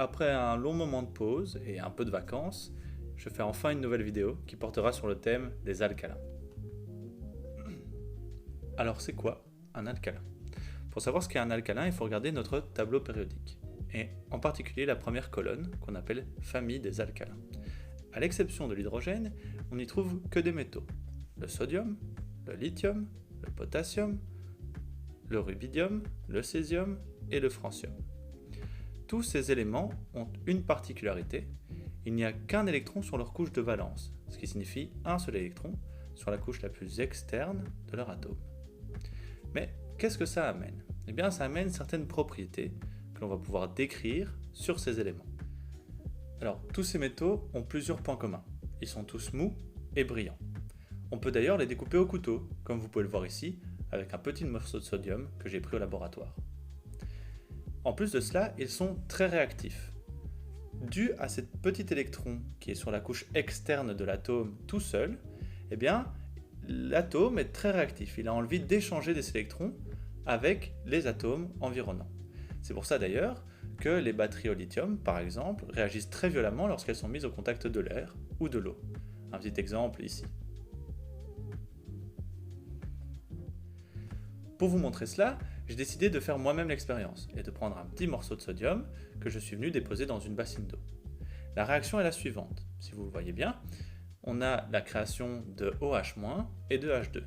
Après un long moment de pause et un peu de vacances, je fais enfin une nouvelle vidéo qui portera sur le thème des alcalins. Alors c'est quoi un alcalin? Pour savoir ce qu'est un alcalin, il faut regarder notre tableau périodique, et en particulier la première colonne qu'on appelle famille des alcalins. À l'exception de l'hydrogène, on n'y trouve que des métaux. Le sodium, le lithium, le potassium, le rubidium, le césium et le francium. Tous ces éléments ont une particularité, il n'y a qu'un électron sur leur couche de valence, ce qui signifie un seul électron sur la couche la plus externe de leur atome. Mais qu'est-ce que ça amène? Eh bien ça amène certaines propriétés que l'on va pouvoir décrire sur ces éléments. Alors tous ces métaux ont plusieurs points communs, ils sont tous mous et brillants. On peut d'ailleurs les découper au couteau, comme vous pouvez le voir ici, avec un petit morceau de sodium que j'ai pris au laboratoire. En plus de cela, ils sont très réactifs. Dû à cet petit électron qui est sur la couche externe de l'atome tout seul, eh bien, l'atome est très réactif. Il a envie d'échanger des électrons avec les atomes environnants. C'est pour ça d'ailleurs que les batteries au lithium, par exemple, réagissent très violemment lorsqu'elles sont mises au contact de l'air ou de l'eau. Un petit exemple ici. Pour vous montrer cela, j'ai décidé de faire moi-même l'expérience et de prendre un petit morceau de sodium que je suis venu déposer dans une bassine d'eau. La réaction est la suivante. Si vous le voyez bien, on a la création de OH- et de H2.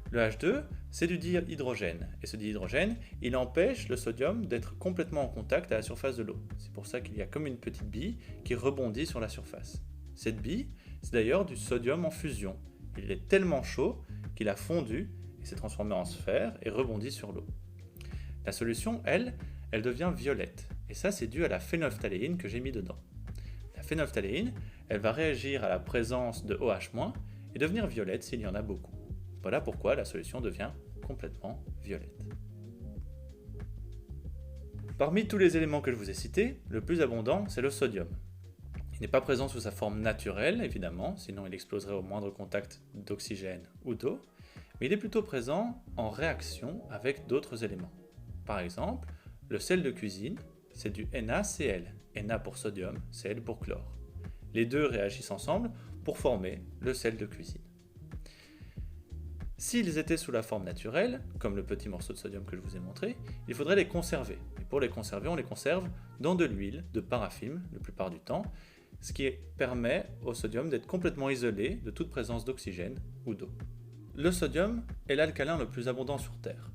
Le H2, c'est du dihydrogène, et ce dihydrogène, il empêche le sodium d'être complètement en contact à la surface de l'eau. C'est pour ça qu'il y a comme une petite bille qui rebondit sur la surface. Cette bille, c'est d'ailleurs du sodium en fusion. Il est tellement chaud qu'il a fondu et s'est transformé en sphère et rebondit sur l'eau. La solution, elle devient violette, et ça c'est dû à la phénylphtaléine que j'ai mis dedans. La phénylphtaléine, elle va réagir à la présence de OH- et devenir violette s'il y en a beaucoup. Voilà pourquoi la solution devient complètement violette. Parmi tous les éléments que je vous ai cités, le plus abondant c'est le sodium. Il n'est pas présent sous sa forme naturelle, évidemment, sinon il exploserait au moindre contact d'oxygène ou d'eau, mais il est plutôt présent en réaction avec d'autres éléments. Par exemple, le sel de cuisine, c'est du NaCl, Na pour sodium, Cl pour chlore. Les deux réagissent ensemble pour former le sel de cuisine. S'ils étaient sous la forme naturelle, comme le petit morceau de sodium que je vous ai montré, il faudrait les conserver. Et pour les conserver, on les conserve dans de l'huile de paraffine, la plupart du temps, ce qui permet au sodium d'être complètement isolé de toute présence d'oxygène ou d'eau. Le sodium est l'alcalin le plus abondant sur Terre.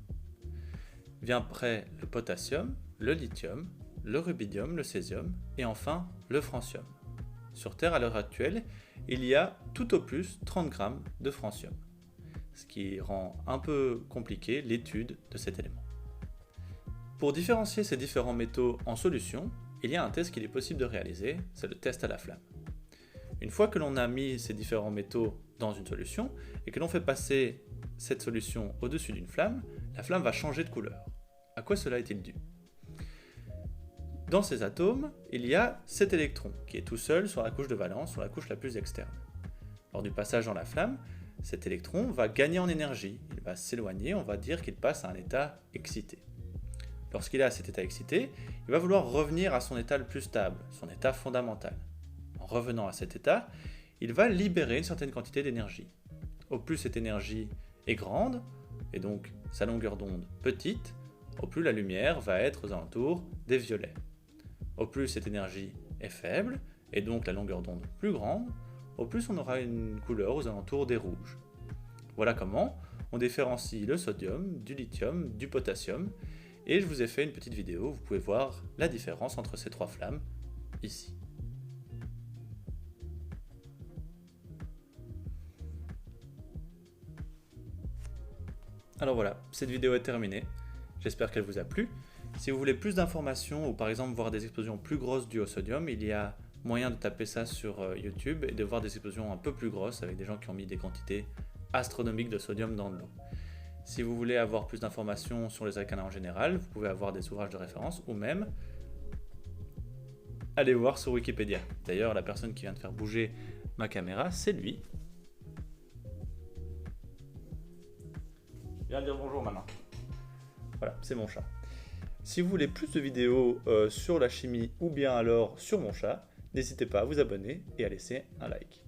Vient après le potassium, le lithium, le rubidium, le césium et enfin le francium. Sur Terre, à l'heure actuelle, il y a tout au plus 30 grammes de francium, ce qui rend un peu compliqué l'étude de cet élément. Pour différencier ces différents métaux en solution, il y a un test qu'il est possible de réaliser, c'est le test à la flamme. Une fois que l'on a mis ces différents métaux dans une solution et que l'on fait passer cette solution au-dessus d'une flamme, la flamme va changer de couleur. À quoi cela est-il dû? Dans ces atomes, il y a cet électron qui est tout seul sur la couche de valence, sur la couche la plus externe. Lors du passage dans la flamme, cet électron va gagner en énergie, il va s'éloigner, on va dire qu'il passe à un état excité. Lorsqu'il est à cet état excité, il va vouloir revenir à son état le plus stable, son état fondamental. En revenant à cet état, il va libérer une certaine quantité d'énergie. Au plus cette énergie est grande, et donc sa longueur d'onde petite, au plus la lumière va être aux alentours des violets. Au plus cette énergie est faible, et donc la longueur d'onde plus grande, au plus on aura une couleur aux alentours des rouges. Voilà comment on différencie le sodium, du lithium, du potassium, et je vous ai fait une petite vidéo, vous pouvez voir la différence entre ces trois flammes ici. Alors voilà, cette vidéo est terminée, j'espère qu'elle vous a plu. Si vous voulez plus d'informations ou par exemple voir des explosions plus grosses dues au sodium, il y a moyen de taper ça sur YouTube et de voir des explosions un peu plus grosses avec des gens qui ont mis des quantités astronomiques de sodium dans de l'eau. Si vous voulez avoir plus d'informations sur les alcalins en général, vous pouvez avoir des ouvrages de référence ou même aller voir sur Wikipédia. D'ailleurs, la personne qui vient de faire bouger ma caméra, c'est lui. Viens dire bonjour maintenant. Voilà, c'est mon chat. Si vous voulez plus de vidéos sur la chimie ou bien alors sur mon chat, n'hésitez pas à vous abonner et à laisser un like.